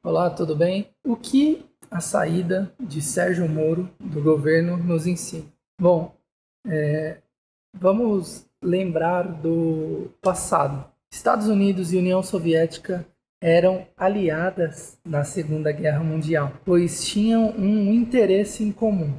Olá, tudo bem? O que a saída de Sérgio Moro do governo nos ensina? Bom, vamos lembrar do passado. Estados Unidos e União Soviética eram aliadas na Segunda Guerra Mundial, pois tinham um interesse em comum: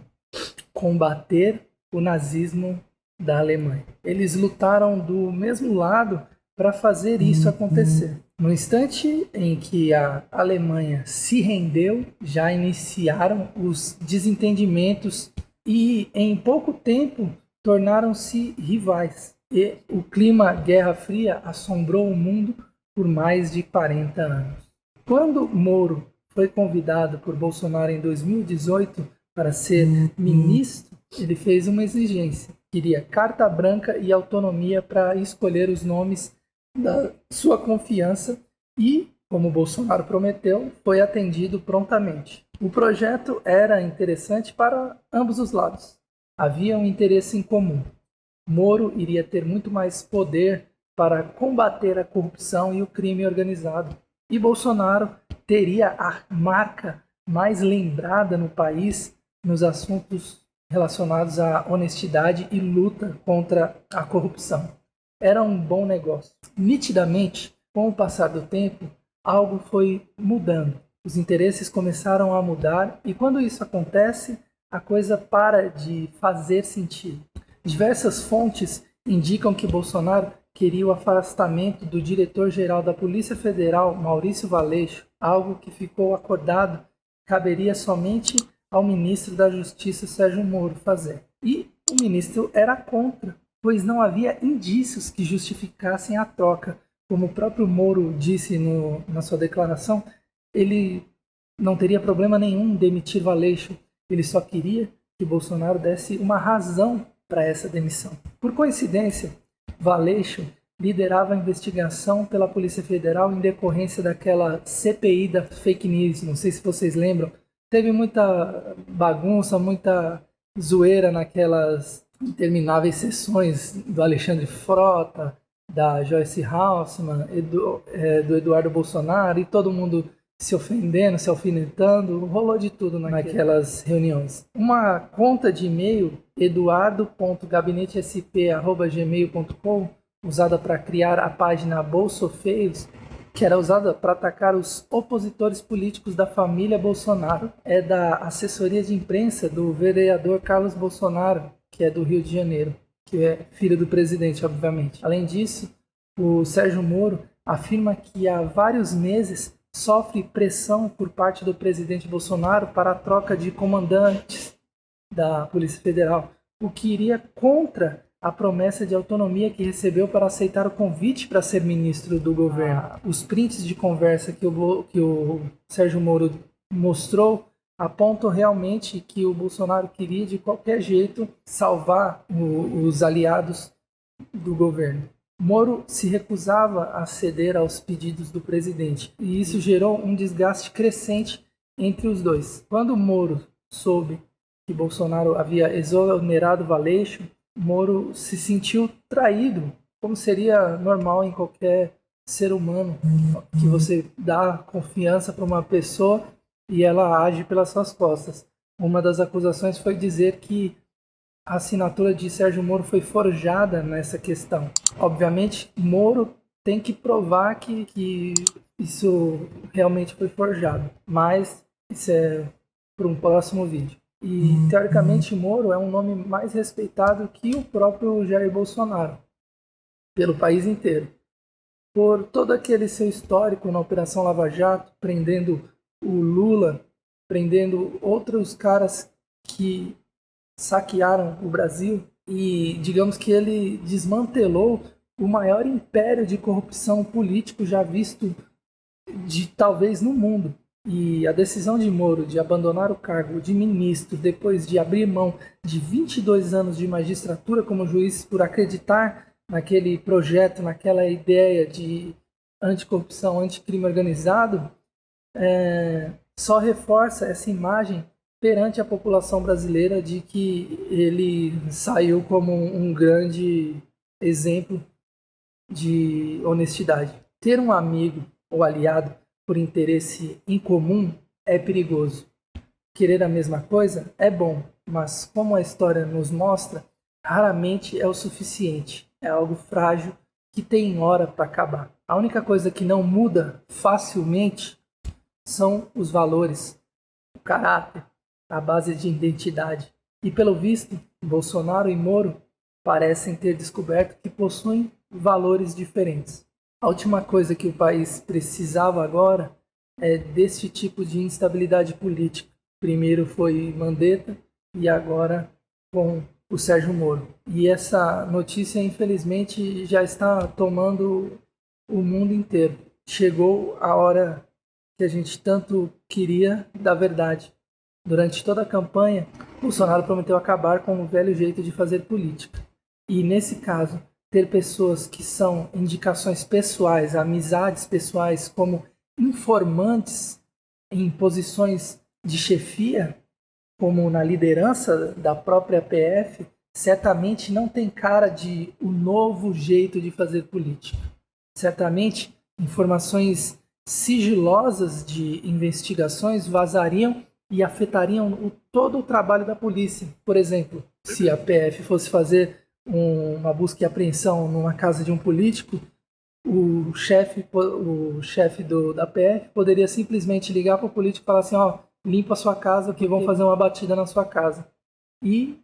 combater o nazismo da Alemanha. Eles lutaram do mesmo lado para fazer isso acontecer. No instante em que a Alemanha se rendeu, já iniciaram os desentendimentos e, em pouco tempo, tornaram-se rivais. E o clima Guerra Fria assombrou o mundo por mais de 40 anos. Quando Moro foi convidado por Bolsonaro em 2018 para ser ministro, ele fez uma exigência. Queria carta branca e autonomia para escolher os nomes da sua confiança e, como Bolsonaro prometeu, foi atendido prontamente. O projeto era interessante para ambos os lados. Havia um interesse em comum. Moro iria ter muito mais poder para combater a corrupção e o crime organizado. E Bolsonaro teria a marca mais lembrada no país nos assuntos relacionados à honestidade e luta contra a corrupção. Era um bom negócio. Nitidamente, com o passar do tempo, algo foi mudando. Os interesses começaram a mudar e quando isso acontece, a coisa para de fazer sentido. Diversas fontes indicam que Bolsonaro queria o afastamento do diretor-geral da Polícia Federal, Maurício Valeixo, algo que ficou acordado caberia somente ao ministro da Justiça, Sérgio Moro, fazer. E o ministro era contra, pois não havia indícios que justificassem a troca. Como o próprio Moro disse na sua declaração, ele não teria problema nenhum em demitir Valeixo, ele só queria que Bolsonaro desse uma razão para essa demissão. Por coincidência, Valeixo liderava a investigação pela Polícia Federal em decorrência daquela CPI da fake news. Não sei se vocês lembram. Teve muita bagunça, muita zoeira naquelas intermináveis sessões do Alexandre Frota, da Joyce Haussmann, do Eduardo Bolsonaro, e todo mundo se ofendendo, se alfinetando, rolou de tudo naquelas reuniões. Uma conta de e-mail, eduardo.gabinetesp@gmail.com, usada para criar a página Bolsofeios, que era usada para atacar os opositores políticos da família Bolsonaro, é da assessoria de imprensa do vereador Carlos Bolsonaro, que é do Rio de Janeiro, que é filho do presidente, obviamente. Além disso, o Sérgio Moro afirma que há vários meses sofre pressão por parte do presidente Bolsonaro para a troca de comandantes da Polícia Federal, o que iria contra a promessa de autonomia que recebeu para aceitar o convite para ser ministro do governo. Os prints de conversa que o Sérgio Moro mostrou apontam realmente que o Bolsonaro queria, de qualquer jeito, salvar os aliados do governo. Moro se recusava a ceder aos pedidos do presidente, e isso gerou um desgaste crescente entre os dois. Quando Moro soube que Bolsonaro havia exonerado Valeixo, Moro se sentiu traído, como seria normal em qualquer ser humano, que você dá confiança para uma pessoa e ela age pelas suas costas. Uma das acusações foi dizer que a assinatura de Sérgio Moro foi forjada nessa questão. Obviamente, Moro tem que provar que isso realmente foi forjado, mas isso é para um próximo vídeo. E, teoricamente, Moro é um nome mais respeitado que o próprio Jair Bolsonaro, pelo país inteiro. Por todo aquele seu histórico na Operação Lava Jato, prendendo o Lula, prendendo outros caras que saquearam o Brasil, e digamos que ele desmantelou o maior império de corrupção político já visto talvez no mundo. E a decisão de Moro de abandonar o cargo de ministro depois de abrir mão de 22 anos de magistratura como juiz por acreditar naquele projeto, naquela ideia de anticorrupção, anticrime organizado, só reforça essa imagem perante a população brasileira de que ele saiu como um grande exemplo de honestidade. Ter um amigo ou aliado por interesse em comum é perigoso. Querer a mesma coisa é bom, mas como a história nos mostra, raramente é o suficiente. É algo frágil que tem hora para acabar. A única coisa que não muda facilmente são os valores, o caráter, a base de identidade. E pelo visto, Bolsonaro e Moro parecem ter descoberto que possuem valores diferentes. A última coisa que o país precisava agora é deste tipo de instabilidade política. Primeiro foi Mandetta e agora com o Sérgio Moro. E essa notícia, infelizmente, já está tomando o mundo inteiro. Chegou a hora que a gente tanto queria da verdade. Durante toda a campanha, Bolsonaro prometeu acabar com o velho jeito de fazer política. E, nesse caso, ter pessoas que são indicações pessoais, amizades pessoais, como informantes em posições de chefia, como na liderança da própria PF, certamente não tem cara de o novo jeito de fazer política. Certamente, informações sigilosas de investigações vazariam e afetariam todo o trabalho da polícia. Por exemplo, se a PF fosse fazer uma busca e apreensão numa casa de um político, o chefe da PF poderia simplesmente ligar para o político e falar assim, limpa a sua casa que vão fazer uma batida na sua casa. E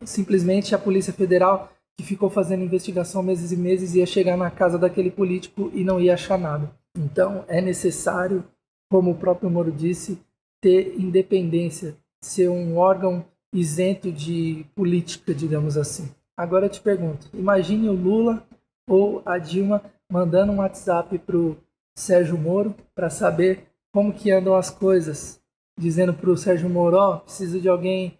simplesmente a Polícia Federal, que ficou fazendo investigação meses e meses, ia chegar na casa daquele político e não ia achar nada. Então é necessário, como o próprio Moro disse, ter independência, ser um órgão isento de política, digamos assim. Agora eu te pergunto, imagine o Lula ou a Dilma mandando um WhatsApp para o Sérgio Moro para saber como que andam as coisas, dizendo para o Sérgio Moro, preciso de alguém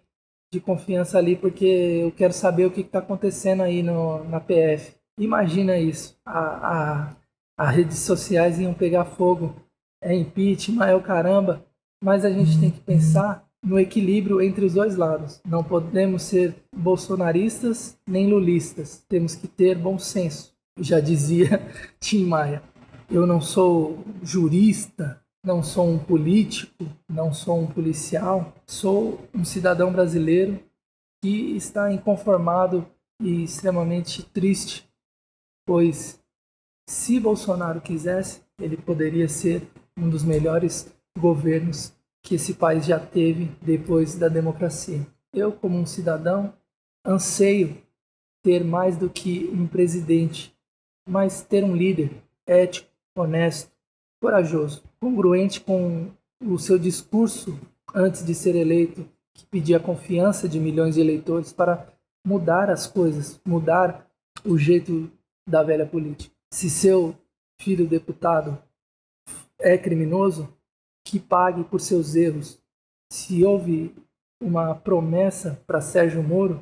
de confiança ali porque eu quero saber o que está acontecendo aí na PF. Imagina isso, as redes sociais iam pegar fogo, é impeachment, é o caramba, mas a gente tem que pensar no equilíbrio entre os dois lados. Não podemos ser bolsonaristas nem lulistas. Temos que ter bom senso. Já dizia Tim Maia. Eu não sou jurista, não sou um político, não sou um policial. Sou um cidadão brasileiro que está inconformado e extremamente triste, pois se Bolsonaro quisesse, ele poderia ser um dos melhores governos que esse país já teve depois da democracia. Eu, como um cidadão, anseio ter mais do que um presidente, mas ter um líder ético, honesto, corajoso, congruente com o seu discurso antes de ser eleito, que pedia a confiança de milhões de eleitores para mudar as coisas, mudar o jeito da velha política. Se seu filho deputado é criminoso, que pague por seus erros. Se houve uma promessa para Sérgio Moro,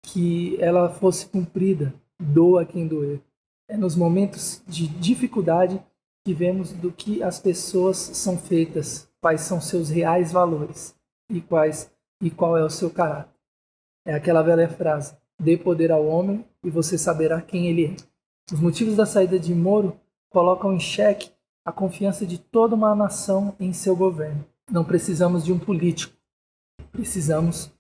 que ela fosse cumprida, doa quem doer. É nos momentos de dificuldade que vemos do que as pessoas são feitas, quais são seus reais valores e qual é o seu caráter. É aquela velha frase, dê poder ao homem e você saberá quem ele é. Os motivos da saída de Moro colocam em xeque a confiança de toda uma nação em seu governo. Não precisamos de um político, precisamos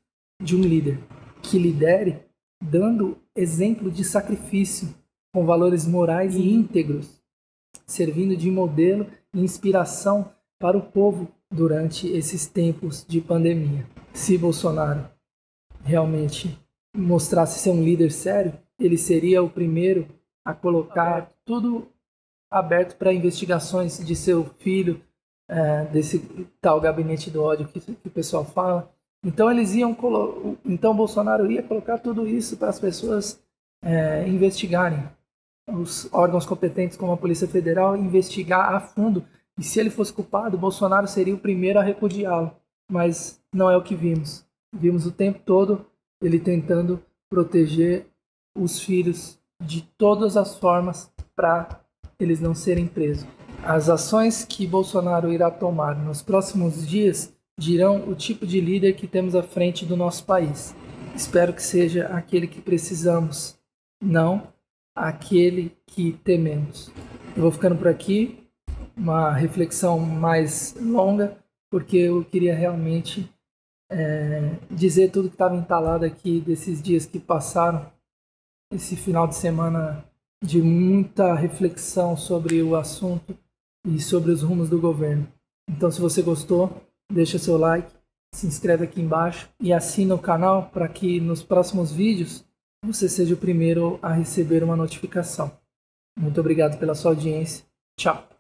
de um líder que lidere dando exemplo de sacrifício, com valores morais e íntegros, servindo de modelo e inspiração para o povo durante esses tempos de pandemia. Se Bolsonaro realmente mostrasse ser um líder sério, ele seria o primeiro a colocar tudo aberto para investigações de seu filho, desse tal gabinete do ódio que o pessoal fala. Então então Bolsonaro ia colocar tudo isso para as pessoas investigarem. Os órgãos competentes como a Polícia Federal investigar a fundo. E se ele fosse culpado, Bolsonaro seria o primeiro a repudiá-lo. Mas não é o que vimos. Vimos o tempo todo ele tentando proteger os filhos de todas as formas para eles não serem presos. As ações que Bolsonaro irá tomar nos próximos dias dirão o tipo de líder que temos à frente do nosso país. Espero que seja aquele que precisamos, não aquele que tememos. Eu vou ficando por aqui. uma reflexão mais longa, porque eu queria realmente dizer tudo que estava entalado aqui desses dias que passaram, esse final de semana de muita reflexão sobre o assunto e sobre os rumos do governo. Então, se você gostou, deixa seu like, se inscreve aqui embaixo e assina o canal para que nos próximos vídeos você seja o primeiro a receber uma notificação. Muito obrigado pela sua audiência. Tchau!